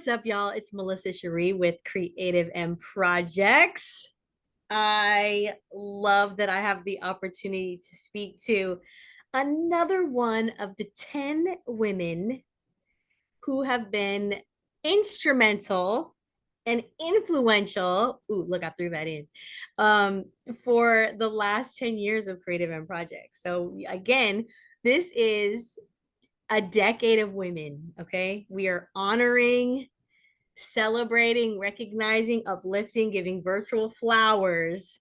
what's up, y'all? It's Melissa Sharee with Creative and Projects. I love that I have the opportunity to speak to another one of the 10 women who have been instrumental and influential. Ooh, look, I threw that in. Um, for the last 10 years of Creative and Projects. So again, this is a decade of women, okay? We are honoring, celebrating, recognizing, uplifting, giving virtual flowers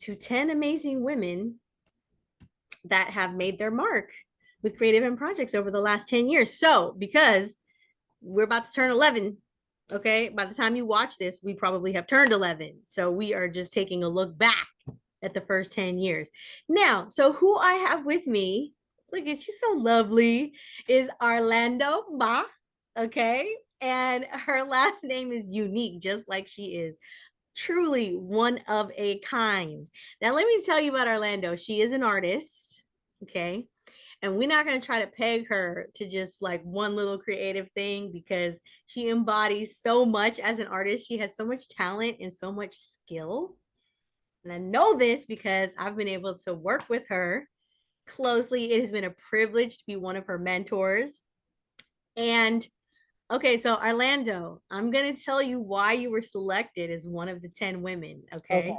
to 10 amazing women that have made their mark with Creative and Projects over the last 10 years. So, because we're about to turn 11, okay? By the time you watch this, we probably have turned 11. So, we are just taking a look back at the first 10 years. Now, so who I have with me, look at you, so lovely, is Arlando MBA, okay? And her last name is unique, just like she is. Truly one of a kind. Now, let me tell you about Orlando. She is an artist, okay? And we're not going to try to peg her to just like one little creative thing because she embodies so much as an artist. She has so much talent and so much skill. And I know this because I've been able to work with her closely. It has been a privilege to be one of her mentors. And okay, so Orlando, I'm going to tell you why you were selected as one of the 10 women. Okay. Okay.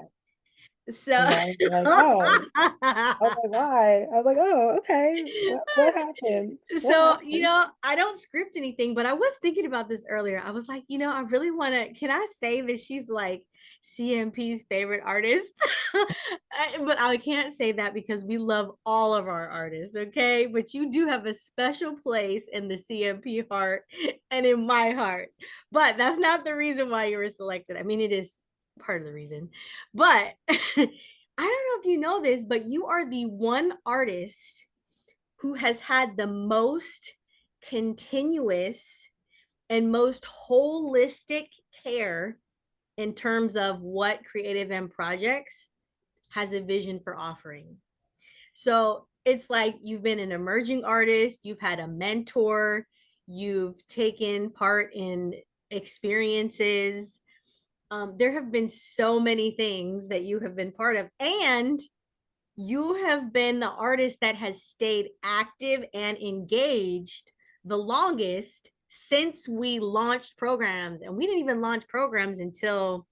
So, And I was like, oh, I was like, why? I was like, oh, okay. What happened? What so, happened? I don't script anything, but I was thinking about this earlier. I was like, I really want to, can I say that she's like CMP's favorite artist? But I can't say that because we love all of our artists, okay? But you do have a special place in the CMP heart and in my heart. But that's not the reason why you were selected. I mean, it is part of the reason. But I don't know if you know this, but you are the one artist who has had the most continuous and most holistic care in terms of what Creative and Projects has a vision for offering. So it's like you've been an emerging artist, you've had a mentor, you've taken part in experiences. There have been so many things that you have been part of, and you have been the artist that has stayed active and engaged the longest since we launched programs. And we didn't even launch programs until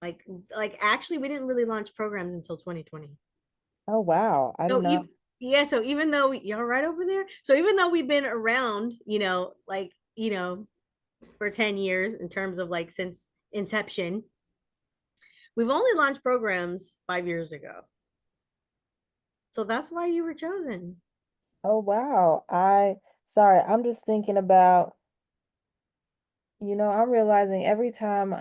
like actually we didn't really launch programs until 2020. Oh, wow. I did So not. even yeah, so even though you're right over there. So even though we've been around, for 10 years in terms of like since inception, we've only launched programs 5 years ago. So that's why you were chosen. Oh, wow. Sorry, I'm just thinking about, I'm realizing every time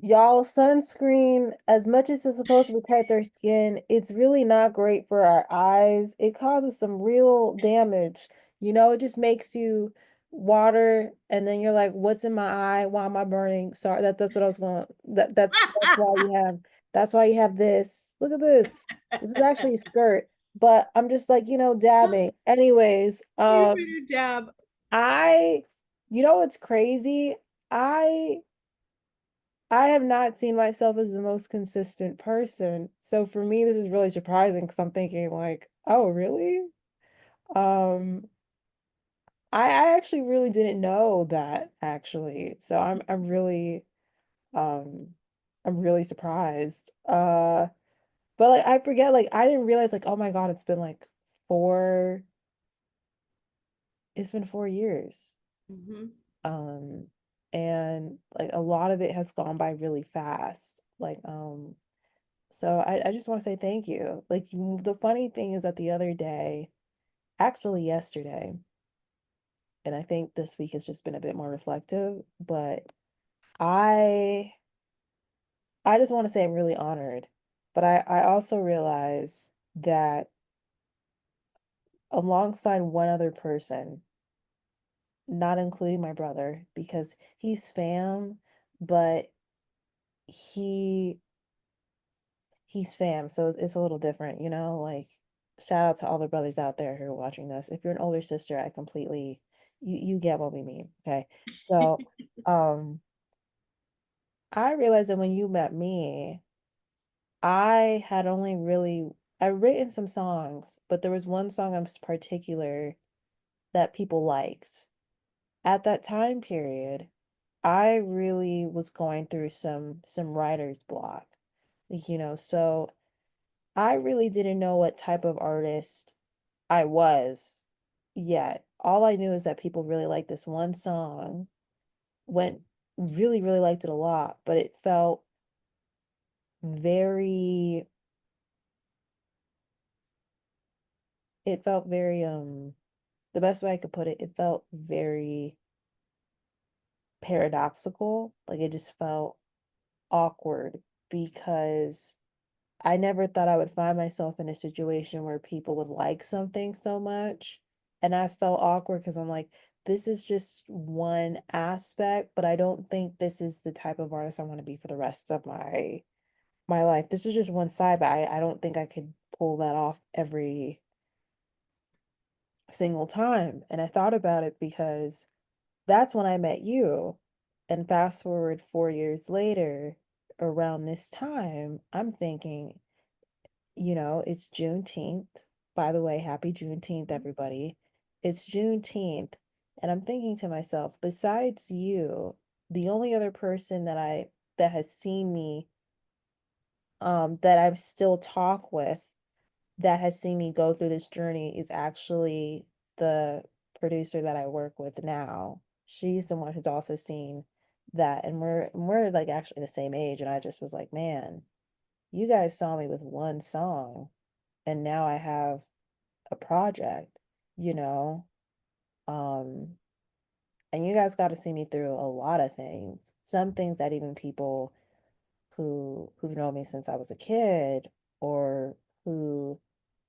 y'all, sunscreen, as much as it's supposed to protect our skin, it's really not great for our eyes. It causes some real damage. It just makes you water and then you're like, what's in my eye? Why am I burning? Sorry, that's what I was going that's why you have this. Look at this. This is actually a skirt. But I'm just like, dabbing. Anyways, You better dab. I what's crazy? I I have not seen myself as the most consistent person. So for me, this is really surprising because I'm thinking like, oh, really? Um, I actually really didn't know that actually. So um I'm really surprised. But like I forget, like I didn't realize like, oh my God, four it's been 4 years. Mhm. Um, and like a lot of it has gone by really fast. So I just want to say thank you. Like the funny thing is that the other day, actually yesterday, and I think this week has just been a bit more reflective, but I I just want to say I'm really honored. But I also realize that alongside one other person, not including my brother, because he's fam, but he he's fam, so it's a little different, like shout out to all the brothers out there who are watching this. If you're an older sister, I completely, you get what we mean. Okay. So, um, I realized that when you met me, I had only really I've written some songs, but there was one song in particular that people liked. At that time period, I really was going through some writer's block. So I really didn't know what type of artist I was yet. All I knew is that people really liked this one song, went really, really liked it a lot, but very it felt very the best way I could put it, it felt very paradoxical. Like it just felt awkward because I never thought I would find myself in a situation where people would like something so much. And I felt awkward because I'm like, this is just one aspect, but I don't think this is the type of artist I want to be for the rest of my life. This is just one side, but I don't think I could pull that off every single time. And I thought about it because that's when I met you. And fast forward 4 years later, around this time, I'm thinking, it's Juneteenth. By the way, happy Juneteenth, everybody. It's Juneteenth. And I'm thinking to myself, besides you, the only other person that has seen me, that I still talk with, that has seen me go through this journey is actually the producer that I work with now. She's the one who's also seen that, and we're like actually the same age, and I just was like, man, you guys saw me with one song, and now I have a project, you know? Um, and you guys got to see me through a lot of things. Some things that even people who've known me since I was a kid or who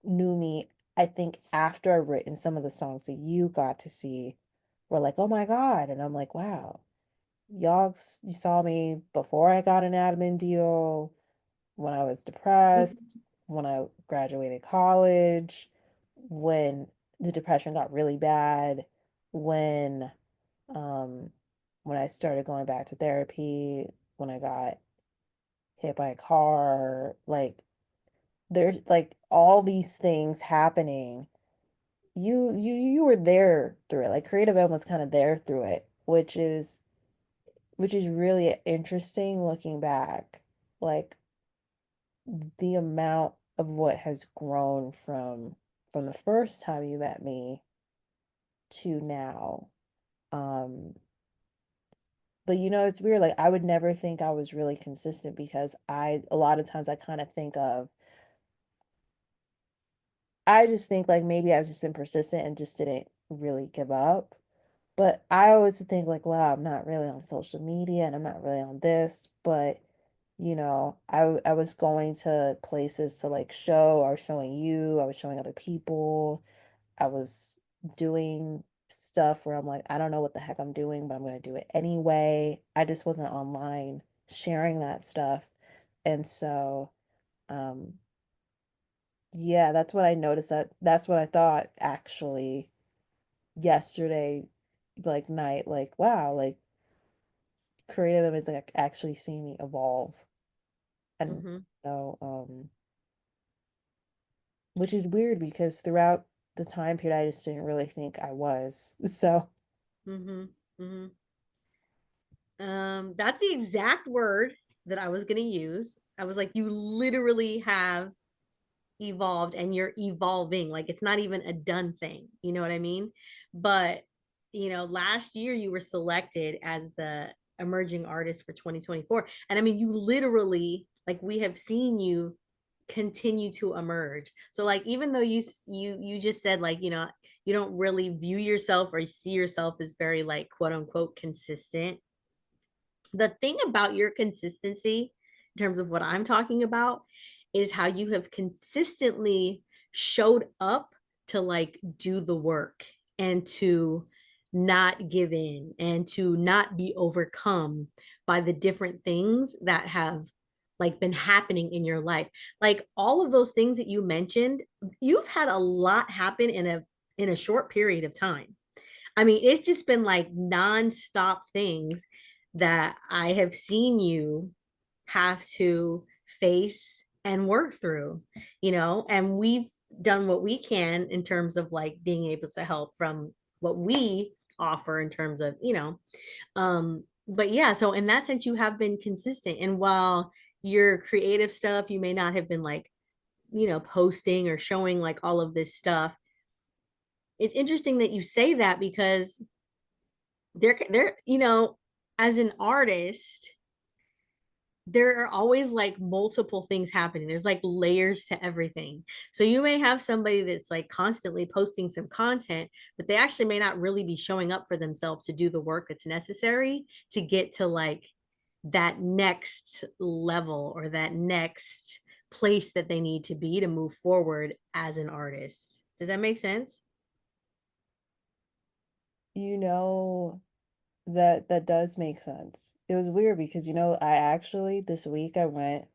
knew me, I think after I've written some of the songs that you got to see were like, oh my God. And I'm like, wow, you saw me before I got an admin deal, when I was depressed, when I graduated college, when the depression got really bad, when um when I started going back to therapy, when I got hit by a car, like there's like all these things happening. You were there through it. Like Creative M was kind of there through it, which is really interesting looking back. Like the amount of what has grown from the first time you met me to now. Um, but it's weird. Like I would never think I was really consistent because a lot of times I kind of think of I just think like maybe I've just been persistent and just didn't really give up. But I always think like, wow, I'm not really on social media and I'm not really on this. But I was going to places to like show. I was showing you. I was showing other people. I was doing stuff where I'm like, I don't know what the heck I'm doing, but I'm gonna do it anyway. I just wasn't online sharing that stuff. And so, um, yeah, that's what I noticed that's what I thought actually yesterday, like night, like wow, like creative is like actually seeing me evolve. And Mm-hmm. so, which is weird because throughout the time period I just didn't really think I was. So, Mm-hmm. Mm-hmm. That's the exact word that I was gonna use. I was like, you literally have evolved and you're evolving. Like it's not even a done thing. You know what I mean? But last year you were selected as the emerging artist for 2024. And I mean, you literally, like we have seen you continue to emerge. So like even though you just said like, you don't really view yourself or see yourself as very like quote unquote consistent, the thing about your consistency in terms of what I'm talking about is how you have consistently showed up to like do the work and to not give in and to not be overcome by the different things that have like been happening in your life. Like all of those things that you mentioned, you've had a lot happen in a short period of time. I mean, it's just been like nonstop things that I have seen you have to face and work through, and we've done what we can in terms of like being able to help from what we offer in terms of, but yeah, so in that sense, you have been consistent. And while your creative stuff, you may not have been like, posting or showing like all of this stuff. It's interesting that you say that because they're as an artist, there are always like multiple things happening. There's like layers to everything. So you may have somebody that's like constantly posting some content, but they actually may not really be showing up for themselves to do the work that's necessary to get to like that next level or that next place that they need to be to move forward as an artist. Does that make sense? You know, that does make sense. It was weird because, I actually this week I went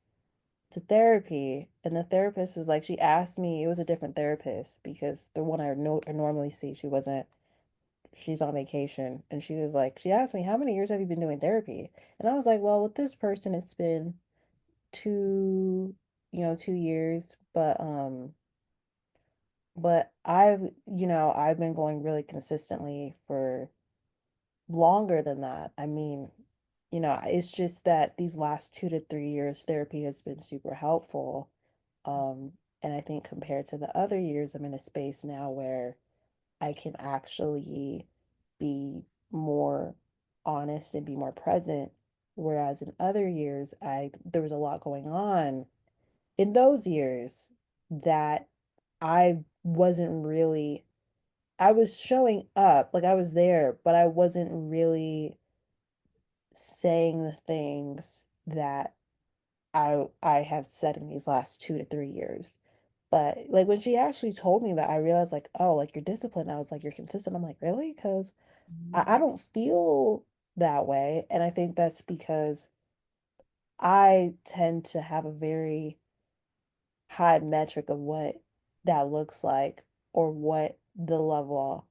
to therapy, and the therapist was like, she asked me, it was a different therapist because the one I normally see, she's on vacation, and she was like, she asked me, how many years have you been doing therapy? And I was like, well, with this person, it's been two, 2 years, but I've been going really consistently for longer than that. I mean, it's just that these last 2 to 3 years, therapy has been super helpful. And I think compared to the other years, I'm in a space now where I can actually be more honest and be more present. Whereas in other years, there was a lot going on in those years that I wasn't really, I was showing up, like I was there, but I wasn't really saying the things that I have said in these last 2 to 3 years. But like when she actually told me that, I realized like, oh, like you're disciplined. I was like, you're consistent. I'm like, really? Because I don't feel that way. And I think that's because I tend to have a very high metric of what that looks like or what the level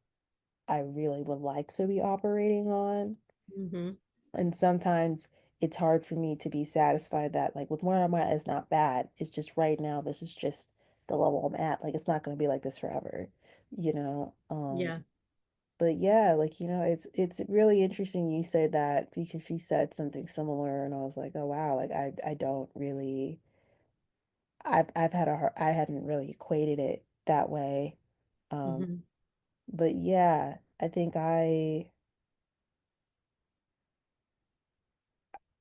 I really would like to be operating on. Mm-hmm. And sometimes it's hard for me to be satisfied that like with where I'm at is not bad. It's just right now, this is just the level I'm at. Like it's not gonna be like this forever, you know? Yeah. But yeah, like it's really interesting you say that because she said something similar and I was like, oh wow, like I don't really I've had a hard, I hadn't really equated it that way. Um, Mm-hmm. but yeah, I think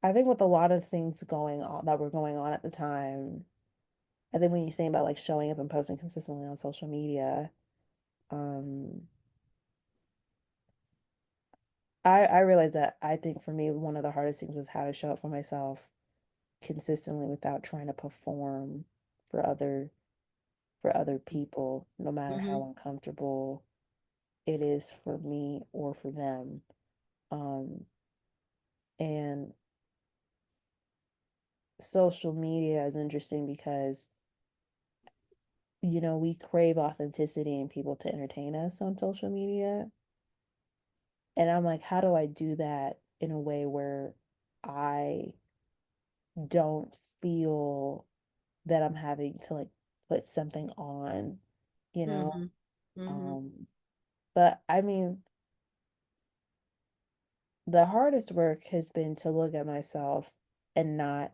with a lot of things going on that were going on at the time, I think when you're saying about like showing up and posting consistently on social media, um, I realized that I think for me one of the hardest things was how to show up for myself consistently without trying to perform for other people, no matter how Mm-hmm. uncomfortable it is for me or for them. Um, and social media is interesting because we crave authenticity and people to entertain us on social media. And I'm like, how do I do that in a way where I don't feel that I'm having to like put something on, you know? Mm-hmm. Mm-hmm. Um, but I mean, the hardest work has been to look at myself and not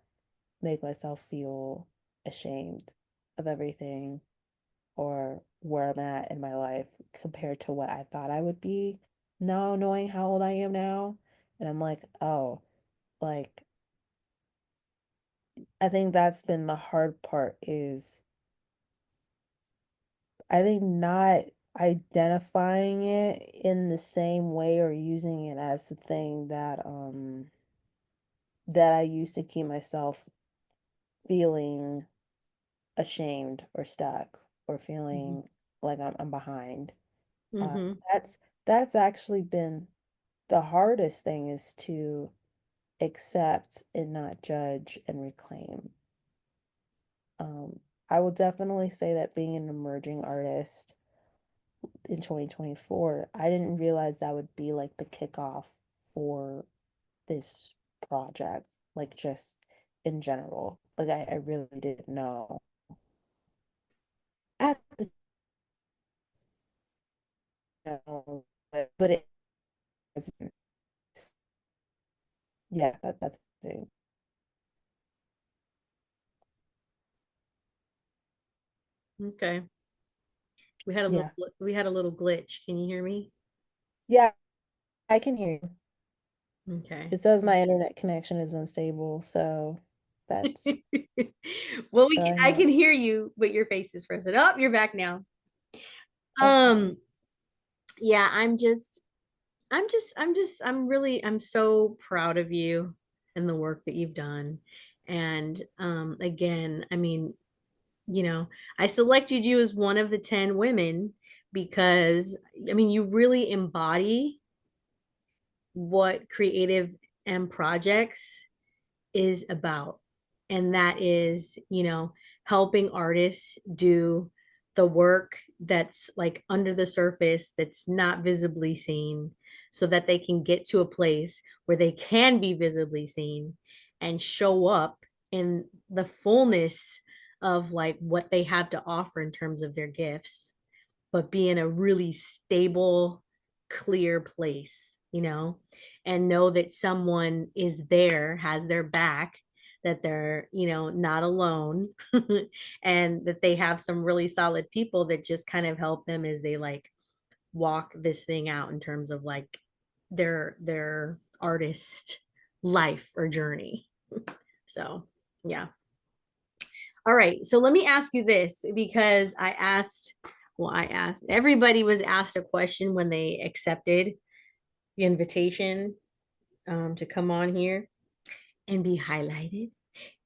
make myself feel ashamed of everything or where I'm at in my life compared to what I thought I would be now, knowing how old I am now. And I'm like, oh, like, I think that's been the hard part is I think not identifying it in the same way or using it as the thing that I used to keep myself feeling ashamed or stuck or Mm-hmm. feeling like I'm behind. Uh, Mm-hmm. that's actually been the hardest thing is to accept and not judge and reclaim. Um, I will definitely say that being an emerging artist, in 2024, I didn't realize that would be like the kickoff for this project, like just in general. Like I really didn't know at the time, but it has been, yeah, that's the thing. Okay. We had a little Yeah. we had a little glitch. Can you hear me? Yeah, I can hear you. Okay. It says my internet connection is unstable, so that's Well, so I I know. can hear you, but your face is frozen. Oh, you're back now. Okay. Um, yeah, I'm so proud of you and the work that you've done. And again, I mean, I selected you as one of the 10 women because I mean, you really embody what creative and projects is about. And that is, helping artists do the work that's like under the surface, that's not visibly seen, so that they can get to a place where they can be visibly seen and show up in the fullness of like what they have to offer in terms of their gifts, but be in a really stable, clear place, and know that someone is there, has their back, that they're, not alone, and that they have some really solid people that just kind of help them as they like walk this thing out in terms of like their artist life or journey. So, yeah. All right. So let me ask you this because I asked, everybody was asked a question when they accepted the invitation to come on here and be highlighted.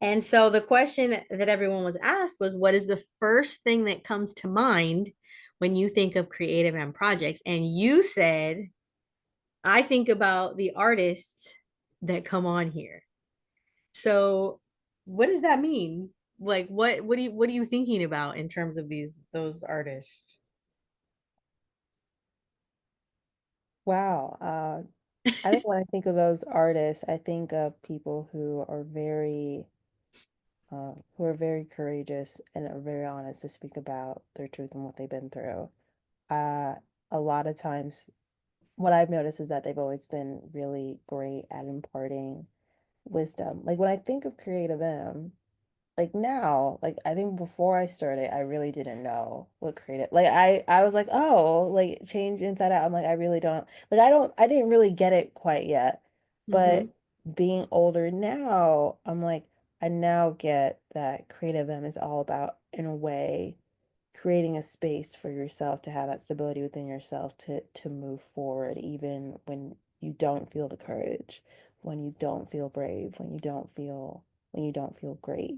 And so the question that everyone was asked was, what is the first thing that comes to mind when you think of creative and projects? And you said, I think about the artists that come on here. So what does that mean? Like what are you thinking about in terms of those artists? Wow. I think when I think of those artists, I think of people who are very courageous and are very honest to speak about their truth and what they've been through. Uh, a lot of times, what I've noticed is that they've always been really great at imparting wisdom. Like when I think of Creative M, like now, like I think before I started, I really didn't know what creative. Like I was like, oh, like change inside out. I'm like, I really don't like I didn't really get it quite yet. Mm-hmm. But being older now, I'm like, I now get that creative M is all about, in a way, creating a space for yourself to have that stability within yourself to move forward, even when you don't feel the courage, when you don't feel brave, when you don't feel great.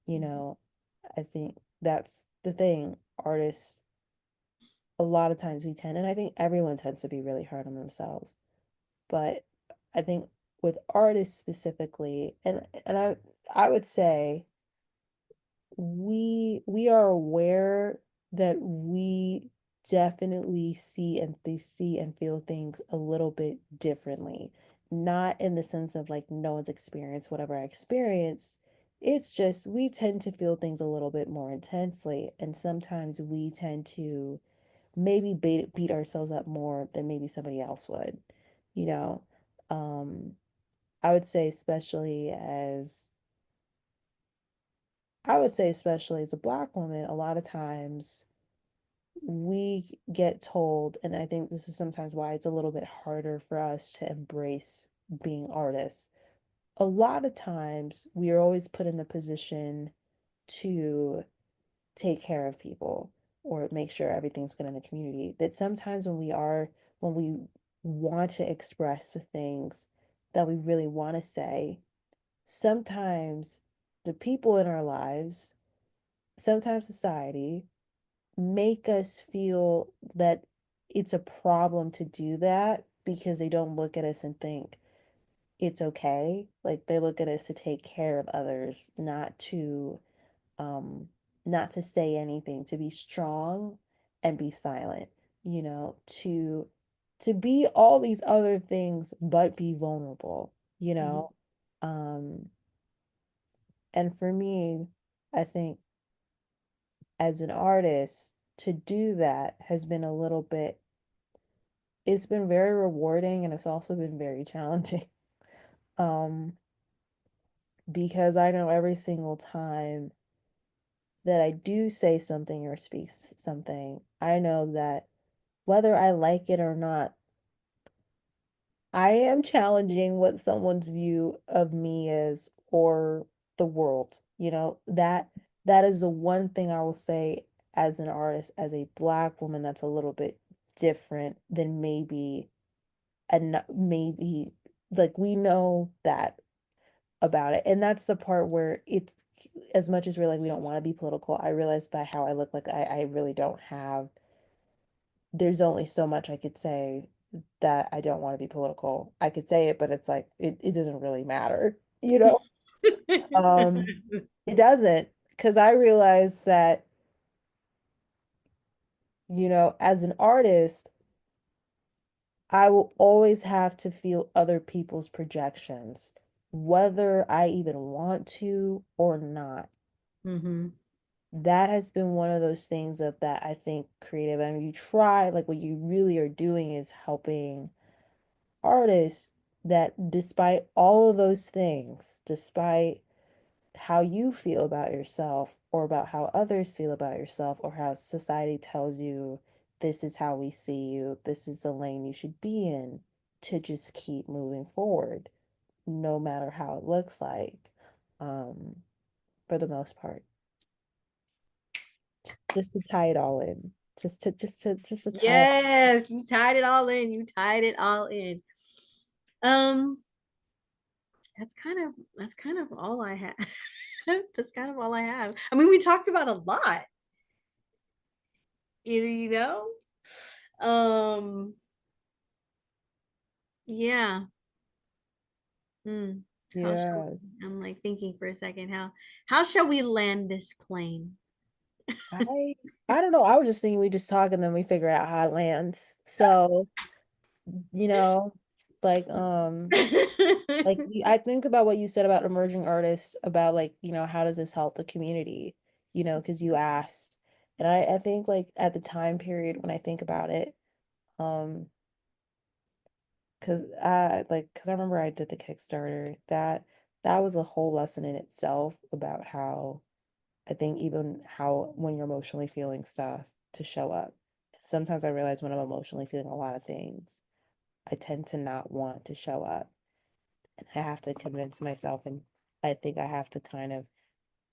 You know, I think that's the thing. Artists, a lot of times we tend, and I think everyone tends to be really hard on themselves. But I think with artists specifically, and I would say we are aware that we definitely see and feel things a little bit differently. Not in the sense of like no one's experienced whatever I experienced. It's just we tend to feel things a little bit more intensely, and sometimes we tend to maybe beat ourselves up more than maybe somebody else would, you know. Um, I would say especially as a Black woman, a lot of times we get told, and I think this is sometimes why it's a little bit harder for us to embrace being artists. A lot of times we are always put in the position to take care of people or make sure everything's good in the community. That sometimes when we want to express the things that we really want to say, sometimes the people in our lives, sometimes society, make us feel that it's a problem to do that because they don't look at us and think it's okay. Like they look at us to take care of others, um not to say anything, to be strong and be silent. you know, to be all these other things but be vulnerable, you Mhm. know. Um, and for me, I think as an artist, to do that has been a little bit, it's been very rewarding and it's also been very challenging. Um, because I know every single time that I do say something or speak something, I know that whether I like it or not, I am challenging what someone's view of me is or the world. You know, that is the one thing I will say as an artist, as a Black woman, that's a little bit different than maybe, and maybe like we know that about it. And that's the part where it's, as much as we're like we don't want to be political, I realize by how I look, like I really don't have, there's only so much I could say that I don't want to be political. I could say it, but it's like it doesn't really matter, you know? It doesn't, because I realized that, you know, as an artist, I will always have to feel other people's projections, whether I even want to or not. Mhm. That has been one of those things of that I think creative. I mean, you try, like what you really are doing is helping artists that despite all of those things, despite how you feel about yourself or about how others feel about yourself or how society tells you this is how we see you, this is the lane you should be in, to just keep moving forward, no matter how it looks like, um, for the most part. Just to tie it all in. Just to tie it. Yes, you tied it all in. You tied it all in. Um, that's kind of all I have. That's kind of all I have. I mean, we talked about a lot, you know? Um, yeah. Hmm. How shall Yeah. I'm like thinking for a second, how shall we land this plane? I I don't know. I was just thinking we just talk and then we figure out how it lands. So, you know, like I think about what you said about emerging artists, about like, you know, how does this help the community? You know, because you asked. And I think like at the time period when I think about it, um, because I remember I did the Kickstarter, that was a whole lesson in itself about how I think even how when you're emotionally feeling stuff to show up. Sometimes I realize when I'm emotionally feeling a lot of things, I tend to not want to show up. And I have to convince myself, and I think I have to kind of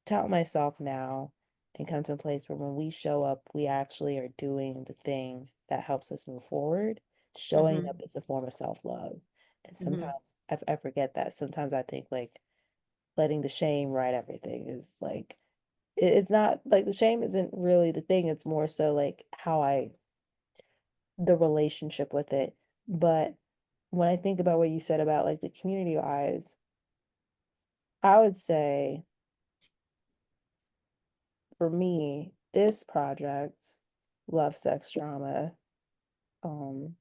tell myself now and come to a place where when we show up, we actually are doing the thing that helps us move forward. Showing up Hmm. is a form of self-love. And Hmm. sometimes I forget that. Sometimes I think like letting the shame write everything is like, it's not like the shame isn't really the thing. It's more so like how the relationship with it. But when I think about what you said about like the community wise, I would say for me, this project, Love, Sex, Drama, um,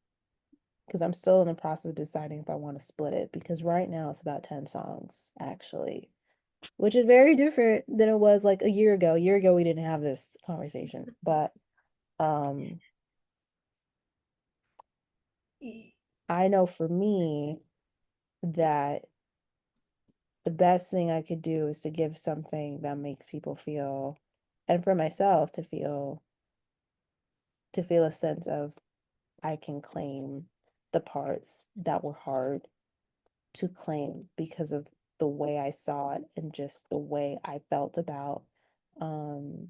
because I'm still in the process of deciding if I want to split it, because right now it's about 10 songs, actually, which is very different than it was like a year ago. A year ago, we didn't have this conversation, but um, I know for me that the best thing I could do is to give something that makes people feel, and for myself to feel a sense of I can claim the parts that were hard to claim because of the way I saw it and just the way I felt about um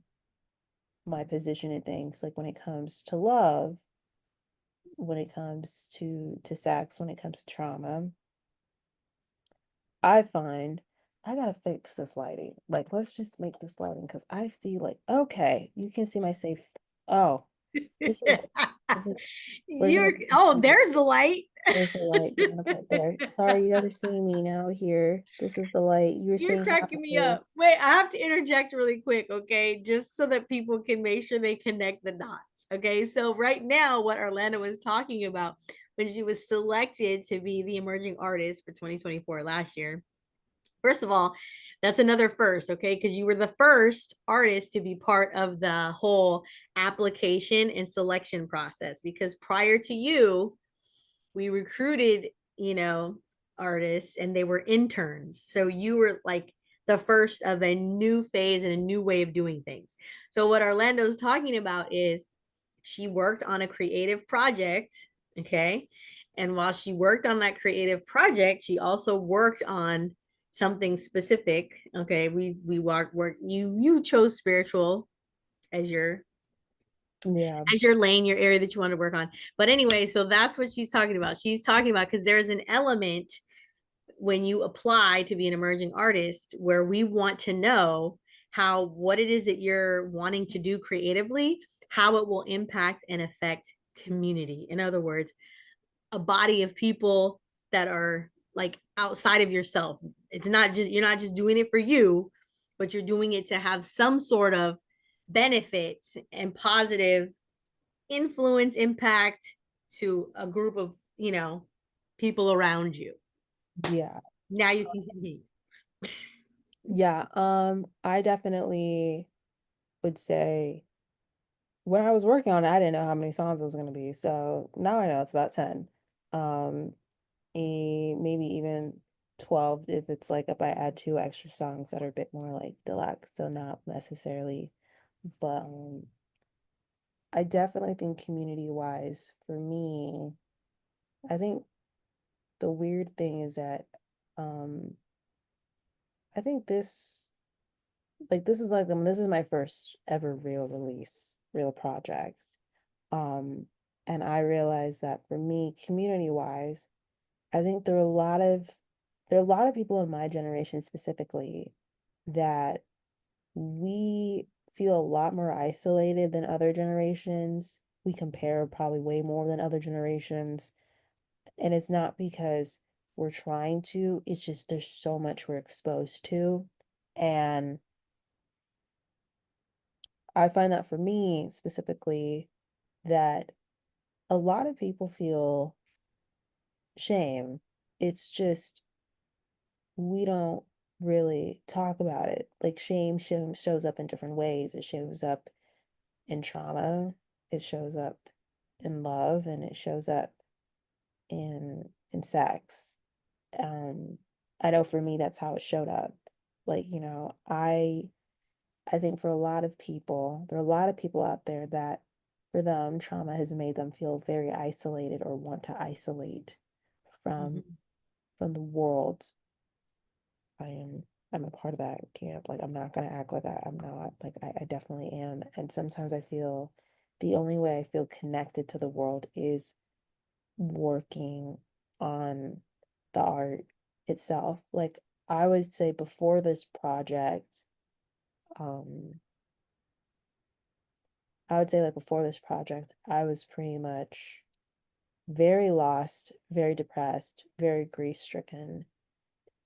my position in things, like when it comes to love, when it comes to sex, when it comes to trauma. I find I gotta fix this lighting. Like, let's just make this lighting because I see like, okay, you can see my safe. Oh, this is this is we're You're gonna oh, there's the light. There's a light going up right there. Sorry, you gotta see me now here. This is the light. You were You're seeing half cracking of me up. this. Wait, I have to interject really quick, okay? Just so that people can make sure they connect the dots. Okay. So, right now, what Orlando was talking about when she was selected to be the emerging artist for 2024 last year. First of all, that's another first, okay? Because you were the first artist to be part of the whole application and selection process. Because prior to you, we recruited, you know, artists and they were interns. So you were like the first of a new phase and a new way of doing things. So what Orlando's talking about is she worked on a creative project, okay? And while she worked on that creative project, she also worked on something specific, okay? We work you chose spiritual as your Yeah, lane, your area that you want to work on. But anyway, so that's what she's talking about. She's talking about because there's an element when you apply to be an emerging artist where we want to know how what it is that you're wanting to do creatively, how it will impact and affect community. In other words, a body of people that are like outside of yourself. It's not just you're not just doing it for you, but you're doing it to have some sort of benefit and positive influence, impact to a group of, people around you. yeah, Now you can continue. yeah. I definitely would say when I was working on it, I didn't know how many songs it was gonna be. So now I know it's about 10. Um, maybe even 12 if it's like if I add two extra songs that are a bit more like deluxe, so not necessarily. But I definitely think community wise, for me, I think the weird thing is that um I think this is my first ever real release, real project. Um, and I realized that for me, community wise, I think there are a lot of people in my generation specifically that we feel a lot more isolated than other generations. We compare probably way more than other generations. And it's not because we're trying to, it's just there's so much we're exposed to. And I find that for me specifically, that a lot of people feel shame. It's just we don't really talk about it. Like shows up in different ways. It shows up in trauma, it shows up in love, and it shows up in sex. Um, I know for me that's how it showed up. Like, I think for a lot of people, there are a lot of people out there that for them trauma has made them feel very isolated or want to isolate from Mhm. from the world. I am I'm a part of that camp. Like I'm not gonna act like I'm not. Like I definitely am. And sometimes I feel the only way I feel connected to the world is working on the art itself. Like I would say before this project, um, I would say like before this project, I was pretty much very lost, very depressed, very grief stricken.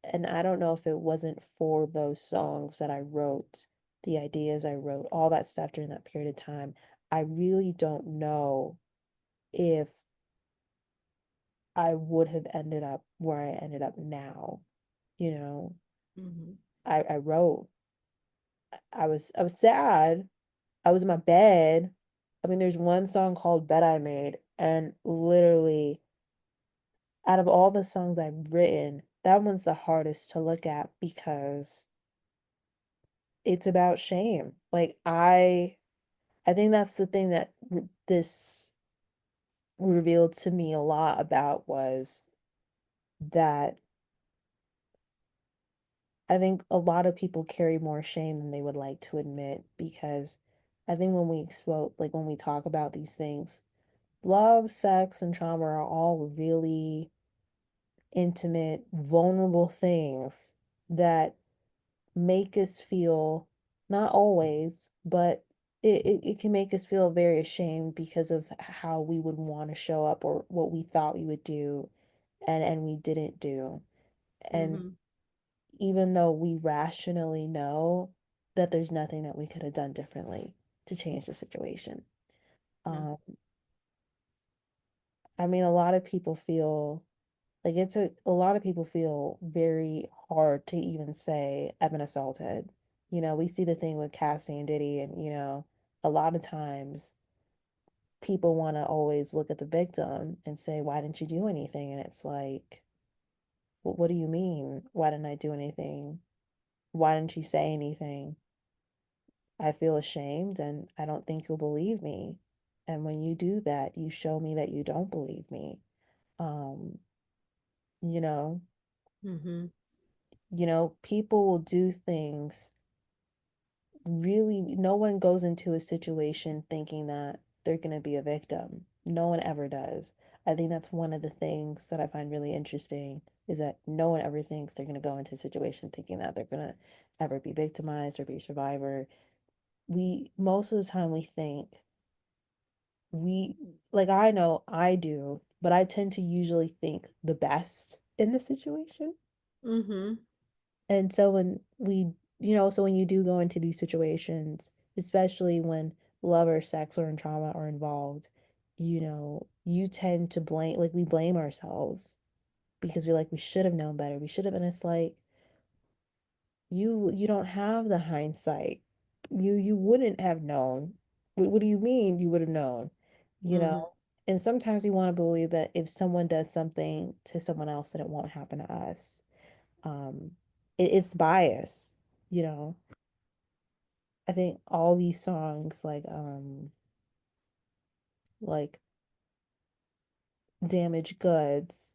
And I don't know if it wasn't for those songs that I wrote, the ideas I wrote, all that stuff during that period of time. I really don't know if I would have ended up where I ended up now. You know, Mhm. I wrote, I was sad. I was in my bed. I mean, there's one song called Bed I Made, and literally out of all the songs I've written, that one's the hardest to look at because it's about shame. Like I think that's the thing that this revealed to me a lot about was that I think a lot of people carry more shame than they would like to admit because I think when we when we talk about these things, love, sex, and trauma are all really intimate, vulnerable things that make us feel, not always, but it can make us feel very ashamed because of how we would want to show up or what we thought we would do and we didn't do. And Mm-hmm. even though we rationally know that there's nothing that we could have done differently to change the situation. Yeah. Um, I mean, a lot of people feel like a lot of people feel very hard to even say I've been assaulted. You know, we see the thing with Cassie and Diddy, and a lot of times people want to always look at the victim and say, why didn't you do anything? And it's like, well, what do you mean? Why didn't I do anything? Why didn't you say anything? I feel ashamed and I don't think you'll believe me. And when you do that, you show me that you don't believe me. Um, you know, Mm-hmm. people will do things really, no one goes into a situation thinking that they're going to be a victim. No one ever does. I think that's one of the things that I find really interesting is that no one ever thinks they're going to go into a situation thinking that they're going to ever be victimized or be a survivor. We, most of the time, we think we, like, I know I do, but I tend to usually think the best in the situation. Mm-hmm. And so so when you do go into these situations, especially when love or sex or trauma are involved, you tend to blame, like we blame ourselves because we're like, we should have known better. We should have, and it's like, you don't have the hindsight. You wouldn't have known. What do you mean you would have known? You Mm-hmm. know? And sometimes we want to believe that if someone does something to someone else, that it won't happen to us. Um, it's bias, you know. I think all these songs like Damaged Goods,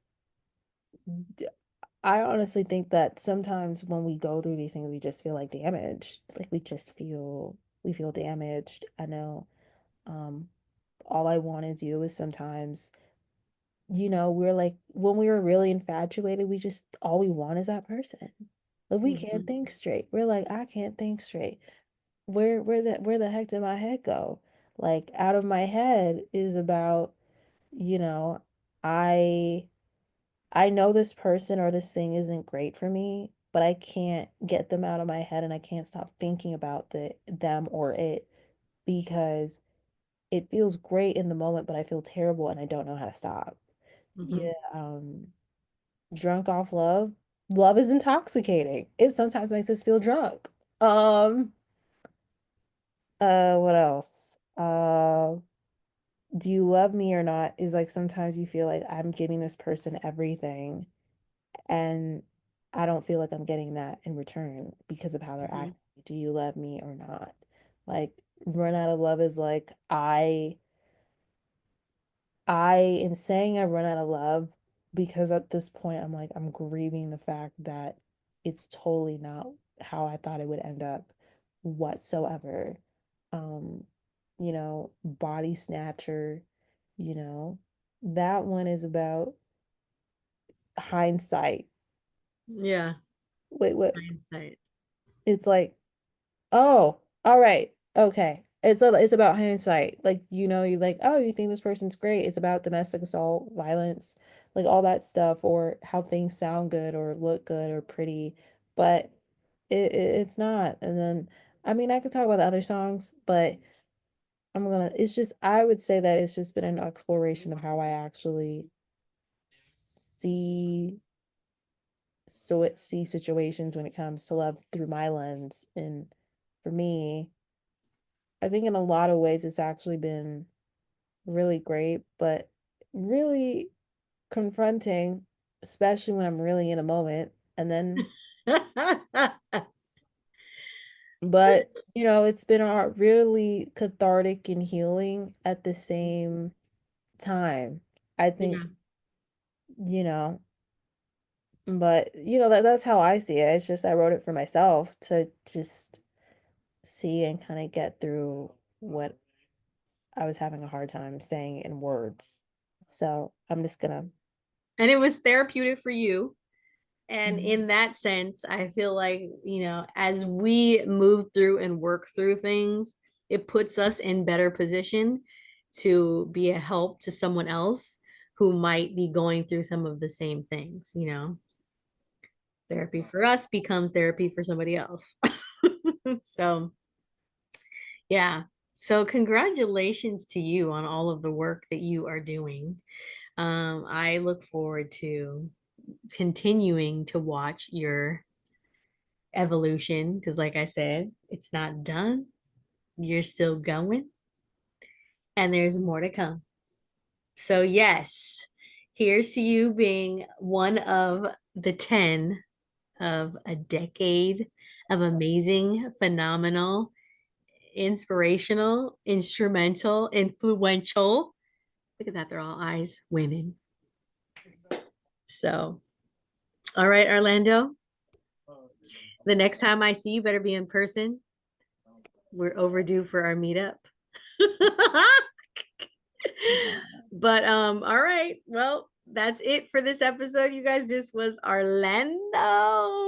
I honestly think that sometimes when we go through these things, we just feel like damaged. Like we feel damaged. I know um All I Want Is You is sometimes, we're like when we were really infatuated, we just all we want is that person. Like we Mm-hmm. can't think straight. We're like, I can't think straight. Where the heck did my head go? Like out of my head is about, you know, I I know this person or this thing isn't great for me, but I can't get them out of my head and I can't stop thinking about them or it because it feels great in the moment, but I feel terrible and I don't know how to stop. Mm-hmm. Yeah, drunk off love. Love is intoxicating. It sometimes makes us feel drunk. Um, what else? Do you love me or not is like sometimes you feel like I'm giving this person everything and I don't feel like I'm getting that in return because of how they're Mm-hmm. acting. Do you love me or not? Like run out of love is like I am saying I run out of love because at this point I'm like I'm grieving the fact that it's totally not how I thought it would end up whatsoever. Um, Body Snatcher, you know, that one is about hindsight. Yeah. Wait, what? Hindsight. It's like, oh, all right, okay. It's about hindsight. Like, you're like, oh, you think this person's great. It's about domestic assault, violence, like all that stuff, or how things sound good or look good or pretty, but it's not. And then, I mean, I could talk about the other songs, but it's just, I would say that it's just been an exploration of how I actually see see situations when it comes to love through my lens. And for me, I think in a lot of ways it's actually been really great, but really confronting, especially when I'm really in a moment. And then, but it's been really cathartic and healing at the same time. I think, Yeah. you know, but that's how I see it. It's just I wrote it for myself to just see and kind of get through what I was having a hard time saying in words. So I'm just gonna. And it was therapeutic for you. And Mhm. in that sense, I feel like, as we move through and work through things, it puts us in better position to be a help to someone else who might be going through some of the same things, you know. Therapy for us becomes therapy for somebody else. So, yeah. So, congratulations to you on all of the work that you are doing. I look forward to continuing to watch your evolution because, like I said, it's not done. You're still going, and there's more to come. So, yes, here's to you being one of the 10 of a decade of amazing, phenomenal, inspirational, instrumental, influential. Look at that, they're all eyes women. So, all right, Orlando, the next time I see you, better be in person. We're overdue for our meetup. But all right. Well, that's it for this episode, you guys. This was Orlando.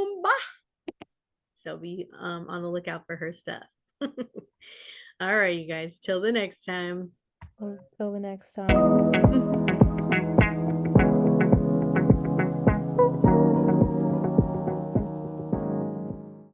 So be on the lookout for her stuff. All right, you guys. Till the next time. Until the next time.